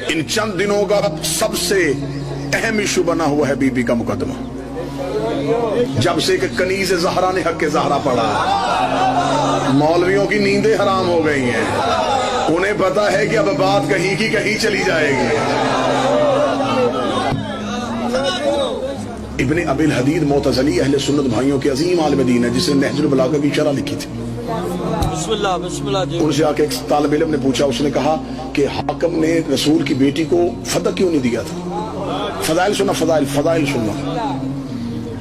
ان چند دنوں کا سب سے اہم ایشو بنا ہوا ہے بی بی کا مقدمہ، جب سے کہ کنیز زہرا نے حق زہرا پڑھا، مولویوں کی نیندیں حرام ہو گئی ہیں، انہیں پتا ہے کہ اب بات کہیں کی کہیں چلی جائے گی۔ ابن ابی الحدید معتزلی اہل سنت بھائیوں کے عظیم عالم دین ہے، جس نے نہج البلاغہ کی شرح لکھی تھی۔ بسم اللہ جی۔ ان سے آ کے ایک طالب علم نے پوچھا، اس نے کہا کہ حاکم نے رسول کی بیٹی کو فدیہ کیوں نہیں دیا تھا؟ فضائل سننا، فضائل سننا،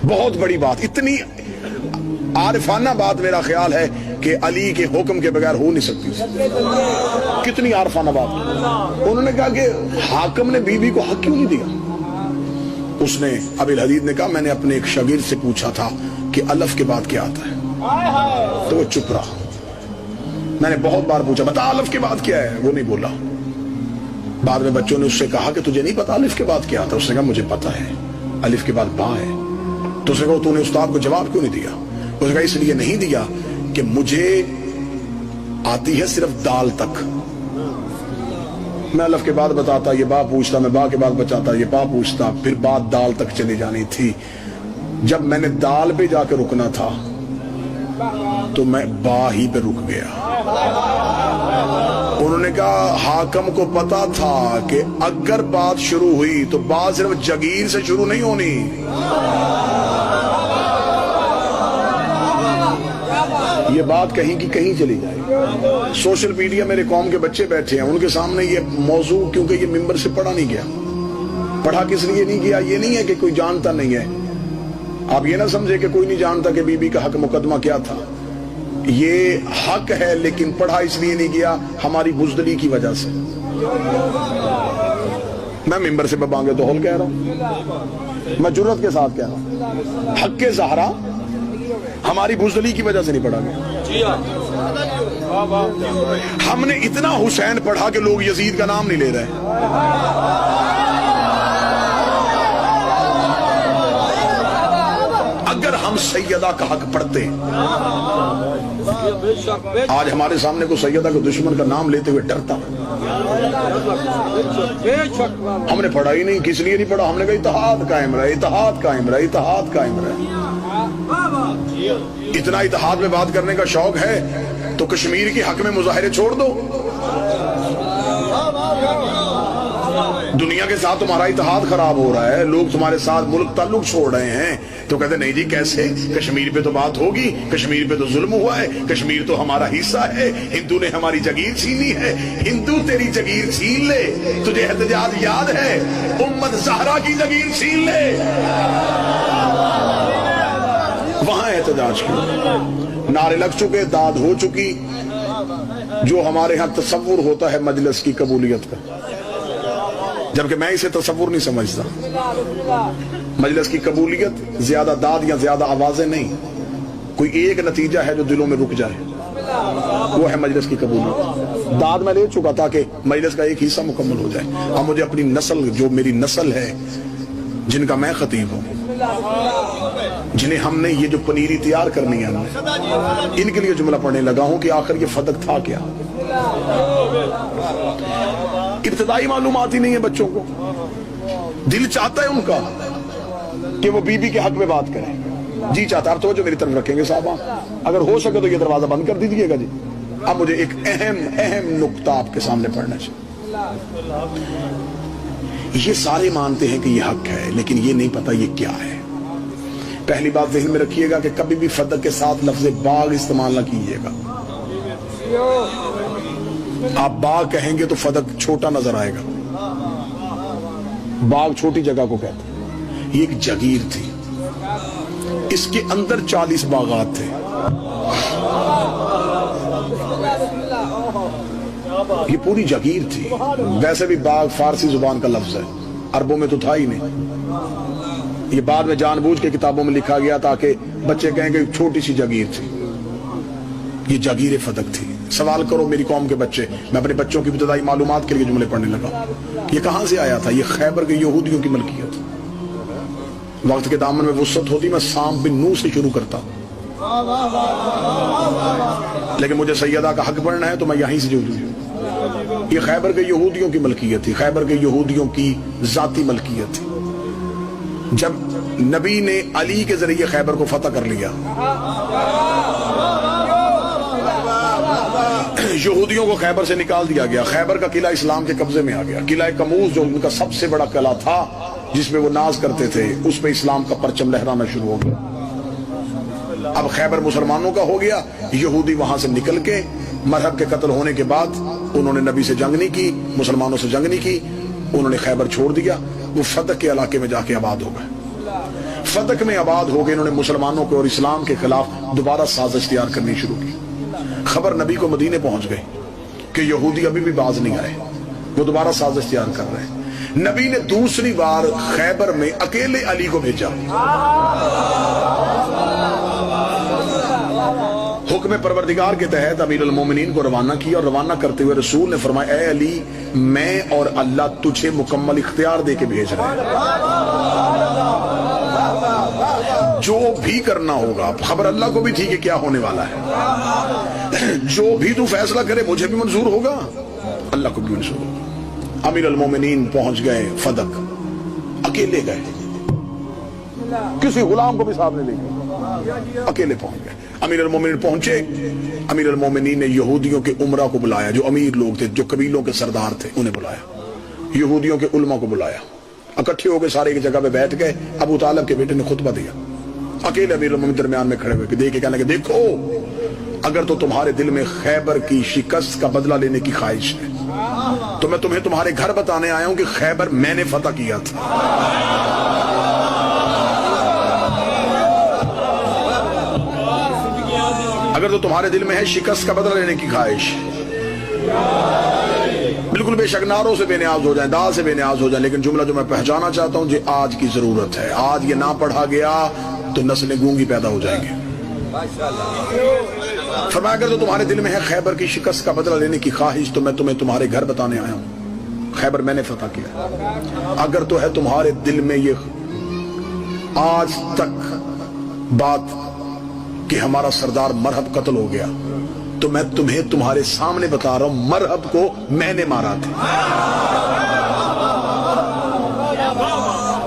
بہت بڑی بات، اتنی عارفانہ بات میرا خیال ہے کہ علی کے حکم کے بغیر ہو نہیں سکتی۔ کتنی عارفانہ بات۔ انہوں نے کہا کہ حاکم نے بیوی کو حق کیوں نہیں دیا؟ اس نے ابی الحدید نے کہا میں نے اپنے ایک شاگرد سے پوچھا تھا کہ الف کے بعد کیا آتا ہے، تو وہ چپ رہا۔ میں نے بہت بار پوچھا بتا الف کے بعد کیا ہے، وہ نہیں بولا۔ بعد میں بچوں نے اس سے کہا کہ تجھے نہیں پتا الف کے بعد کیا آتا؟ اس نے کہا مجھے پتا ہے، الف کے بعد با ہے۔ تو اس نے کہا تو نے استاد کو جواب کیوں نہیں دیا؟ اس نے کہا اس لیے نہیں دیا کہ مجھے آتی ہے صرف دال تک، میں الف کے بعد بتاتا، یہ با پوچھتا، میں با کے بعد بچاتا، یہ با پوچھتا، پھر بات دال تک چلی جانی تھی۔ جب میں نے دال پہ جا کے رکنا تھا تو میں با ہی پہ رک گیا۔ انہوں نے کہا حاکم کو پتا تھا کہ اگر بات شروع ہوئی تو بات صرف جگیر سے شروع نہیں ہونی، یہ بات کہیں کی کہیں چلی جائے۔ سوشل میڈیا میرے قوم کے بچے بیٹھے ہیں، ان کے سامنے یہ موضوع، کیونکہ یہ ممبر سے پڑھا نہیں گیا، پڑھا کس لیے نہیں گیا؟ یہ نہیں ہے کہ کوئی جانتا نہیں ہے، آپ یہ نہ سمجھے کہ کوئی نہیں جانتا کہ بی بی کا حق مقدمہ کیا تھا، یہ حق ہے لیکن پڑھا اس لیے نہیں گیا ہماری بزدلی کی وجہ سے۔ میں ممبر سے ببانگے دہل کہہ رہا ہوں، میں جرات کے ساتھ کہہ رہا ہوں، حق زہرا ہماری بزدلی کی وجہ سے نہیں پڑھا گیا۔ ہم نے اتنا حسین پڑھا کہ لوگ یزید کا نام نہیں لے رہے۔ اگر ہم سیدہ کا حق پڑھتے، آج ہمارے سامنے کو سیدہ کو دشمن کا نام لیتے ہوئے ڈرتا۔ ہم نے پڑھا ہی نہیں، کس لیے نہیں پڑھا؟ ہم نے کہا اتحاد قائم رہے، اتحاد قائم رہے، اتحاد قائم رہے۔ اتنا اتحاد میں بات کرنے کا شوق ہے تو کشمیر کے حق میں مظاہرے چھوڑ دو۔ دنیا کے ساتھ تمہارا اتحاد خراب ہو رہا ہے، لوگ تمہارے ساتھ ملک تعلق چھوڑ رہے ہیں، تو کہتے نہیں جی کیسے، کشمیر پہ تو بات ہوگی، کشمیر پہ تو ظلم ہوا ہے، کشمیر تو ہمارا حصہ ہے، ہندو نے ہماری جگیر چھینی ہے۔ ہندو تیری جگیر چھین لے، تجھے احتجاج یاد ہے، امت زہرا کی جگیر چھین لے، وہاں احتجاج کیوں؟ نعرے لگ چکے، داد ہو چکی۔ جو ہمارے ہاں تصور ہوتا ہے مجلس کی قبولیت کا، جبکہ میں اسے تصور نہیں سمجھتا۔ مجلس کی قبولیت زیادہ داد یا زیادہ آوازیں نہیں، کوئی ایک نتیجہ ہے جو دلوں میں رک جائے، وہ ہے مجلس کی قبولیت۔ داد میں لے چکا تھا کہ مجلس کا ایک حصہ مکمل ہو جائے۔ اب مجھے اپنی نسل، جو میری نسل ہے، جن کا میں خطیب ہوں، جنہیں ہم نے یہ جو پنیری تیار کرنی ہے، ان کے لیے جملہ پڑھنے لگا ہوں کہ آخر یہ فدق تھا کیا۔ ابتدائی معلومات ہی نہیں ہے بچوں کو، دل چاہتا ہے ان کا کہ وہ بی بی کے حق میں بات کریں، جی چاہتا ہے۔ اب توجہ میری طرف رکھیں گے صاحبہ، اگر ہو سکے تو یہ دروازہ بند کر دیجیے گا جی۔ اب مجھے ایک اہم نقطہ آپ کے سامنے پڑھنا چاہیے۔ یہ سارے مانتے ہیں کہ یہ حق ہے، لیکن یہ نہیں پتا یہ کیا ہے۔ پہلی بات ذہن میں رکھیے گا کہ کبھی بھی فدق کے ساتھ لفظ باغ استعمال نہ کیجیے گا۔ آپ باغ کہیں گے تو فدق چھوٹا نظر آئے گا، باغ چھوٹی جگہ کو کہتے ہیں۔ یہ ایک جگیر تھی، اس کے اندر 40 باغات تھے۔ یہ پوری جگیر تھی۔ ویسے بھی باغ فارسی زبان کا لفظ ہے، عربوں میں تو تھا ہی نہیں، یہ بعد میں جان بوجھ کے کتابوں میں لکھا گیا تاکہ بچے کہیں کہ چھوٹی سی جگیر تھی۔ یہ جگیر فدق تھی۔ سوال کرو میری قوم کے بچے، میں اپنے بچوں کی ابتدائی معلومات کے لیے جملے پڑھنے لگا، یہ کہاں سے آیا تھا؟ یہ خیبر کے یہودیوں کی ملکیت۔ وقت کے دامن میں وسعت ہوتی میں سام بن نو سے شروع کرتا، لیکن مجھے سیدہ کا حق پڑھنا ہے تو میں یہیں سے جو یہ خیبر کے یہودیوں کی ملکیت تھی، خیبر کے یہودیوں کی ذاتی ملکیت تھی۔ جب نبی نے علی کے ذریعے خیبر کو فتح کر لیا، یہودیوں کو خیبر سے نکال دیا گیا، خیبر کا قلعہ اسلام کے قبضے میں آ گیا۔ قلعہ کموز جو ان کا سب سے بڑا قلعہ تھا جس میں وہ ناز کرتے تھے، اس پہ اسلام کا پرچم لہرانا شروع ہو گیا۔ اب خیبر مسلمانوں کا ہو گیا۔ یہودی وہاں سے نکل کے مرہب کے قتل ہونے کے بعد انہوں نے نبی سے جنگ نہیں کی، مسلمانوں سے جنگ نہیں کی، انہوں نے خیبر چھوڑ دیا۔ وہ فتح کے علاقے میں جا کے آباد ہو گئے، فتح میں آباد ہو گئے۔ انہوں نے مسلمانوں کو اور اسلام کے خلاف دوبارہ سازش تیار کرنی شروع کی۔ خبر نبی کو مدینے پہنچ گئی کہ یہودی ابھی بھی باز نہیں آئے، وہ دوبارہ سازش تیار کر رہے ہیں۔ نبی نے دوسری بار خیبر میں اکیلے علی کو بھیجا، حکم پروردگار کے تحت امیر المومنین کو روانہ کیا، اور روانہ کرتے ہوئے رسول نے فرمایا اے علی، میں اور اللہ تجھے مکمل اختیار دے کے بھیج رہے ہیں، جو بھی کرنا ہوگا۔ خبر اللہ کو بھی تھی کہ کیا ہونے والا ہے، جو بھی تو فیصلہ کرے مجھے بھی منظور ہوگا، اللہ کو بھی منظور ہوگا۔ امیر المومنین پہنچ گئے فدق، اکیلے گئے، کسی غلام کو بھی ساتھ نہیں لے گئے، اکیلے پہنچ گئے۔ امیر المومنین پہنچے، امیر المومنین نے یہودیوں کے عمرہ کو بلایا، جو امیر لوگ تھے، جو قبیلوں کے سردار تھے، انہیں بلایا۔ یہودیوں کے علماء کو بلایا، اکٹھے ہو کے سارے ایک جگہ پہ بیٹھ گئے۔ ابو طالب کے بیٹے نے خطبہ دیا، اکیلے امیر المومنین درمیان میں کھڑے ہوئے دیکھ کے کہنے لگے دیکھو، اگر تو تمہارے دل میں خیبر کی شکست کا بدلہ لینے کی خواہش ہے تو میں تمہیں تمہارے گھر بتانے آیا ہوں کہ خیبر میں نے فتح کیا تھا۔ اگر تو تمہارے دل میں ہے شکست کا بدلہ لینے کی خواہش، بالکل بے شک نعروں سے بے نیاز ہو جائیں، دعا سے بے نیاز ہو جائیں، لیکن جملہ جو میں پہچانا چاہتا ہوں، یہ آج کی ضرورت ہے۔ آج یہ نہ پڑھا گیا تو نسلیں گونگی پیدا ہو جائیں گے۔ فرمایا اگر تو تمہارے دل میں ہے خیبر کی شکست کا بدلہ لینے کی خواہش تو میں تمہیں تمہارے گھر بتانے آیا ہوں، خیبر میں نے فتح کیا۔ اگر تو ہے تمہارے دل میں یہ آج تک بات کہ ہمارا سردار مرہب قتل ہو گیا تو میں تمہیں تمہارے سامنے بتا رہا ہوں، مرہب کو میں نے مارا تھا۔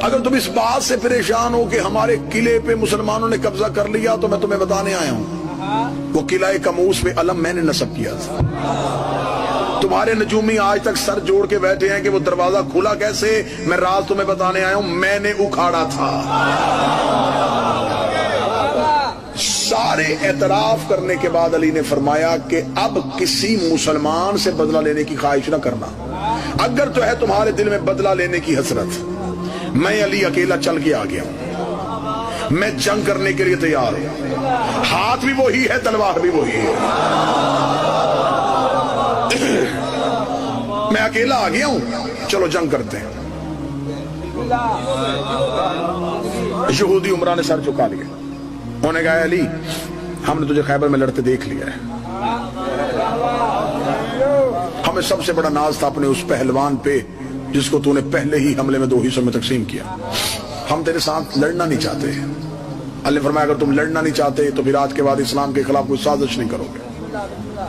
اگر تم اس بات سے پریشان ہو کہ ہمارے قلعے پہ مسلمانوں نے قبضہ کر لیا تو میں تمہیں بتانے آیا ہوں، وہ قلعہ کموس پہ علم میں نے نصب کیا تھا۔ تمہارے نجومی آج تک سر جوڑ کے بیٹھے ہیں کہ وہ دروازہ کھلا کیسے، میں راز تمہیں بتانے آیا ہوں، میں نے اکھاڑا تھا۔ سارے اعتراف کرنے کے بعد علی نے فرمایا کہ اب کسی مسلمان سے بدلہ لینے کی خواہش نہ کرنا، اگر تو ہے تمہارے دل میں بدلہ لینے کی حسرت، میں علی اکیلا چل کے آ گیا ہوں، میں جنگ کرنے کے لیے تیار ہوں، ہاتھ بھی وہی ہے، تلوار بھی وہی ہے، میں اکیلا آ گیا ہوں، چلو جنگ کرتے ہیں۔ یہودی عمرہ نے سر جھکا لیا، انہوں نے کہا علی ہم نے تجھے خیبر میں لڑتے دیکھ لیا ہے، ہمیں سب سے بڑا ناز تھا اپنے اس پہلوان پہ جس کو تو نے پہلے ہی حملے میں 2 حصوں میں تقسیم کیا، ہم تیرے ساتھ لڑنا نہیں چاہتے۔ اللہ نے فرمایا اگر تم لڑنا نہیں چاہتے تو پھر آج کے بعد اسلام کے خلاف کوئی سازش نہیں کرو گے۔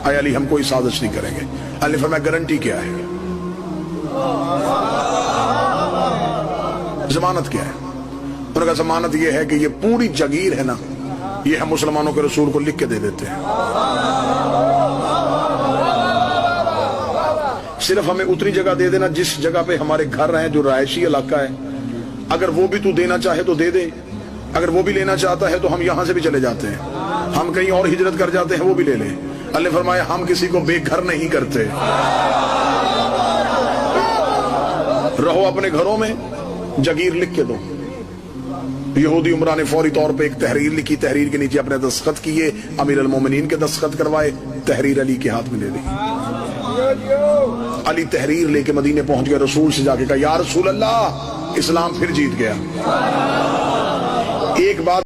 اے علی ہم کوئی سازش نہیں کریں گے۔ اللہ نے فرمایا گارنٹی کیا ہے، ضمانت کیا ہے؟ انہوں نے کہا ضمانت یہ ہے کہ یہ پوری جگیر ہے نا، یہ ہم مسلمانوں کے رسول کو لکھ کے دے دیتے ہیں، صرف ہمیں اتنی جگہ دے دینا جس جگہ پہ ہمارے گھر ہیں، جو رہائشی علاقہ ہے، اگر وہ بھی تو دینا چاہے تو دے دے، اگر وہ بھی لینا چاہتا ہے تو ہم یہاں سے بھی چلے جاتے ہیں، ہم کہیں اور ہجرت کر جاتے ہیں، وہ بھی لے لیں۔ اللہ نے فرمایا ہم کسی کو بے گھر نہیں کرتے، رہو اپنے گھروں میں، جگیر لکھ کے دو۔ یہودی عمرہ نے فوری طور پہ ایک تحریر لکھی، تحریر کے نیچے اپنے دستخط کیے، امیر المومنین کے دستخط کروائے، تحریر علی کے ہاتھ میں دے دی۔ علی تحریر لے کے مدینے پہنچ گئے، رسول سے جا کے کہا یا رسول اللہ اسلام پھر جیت گیا۔ ایک بات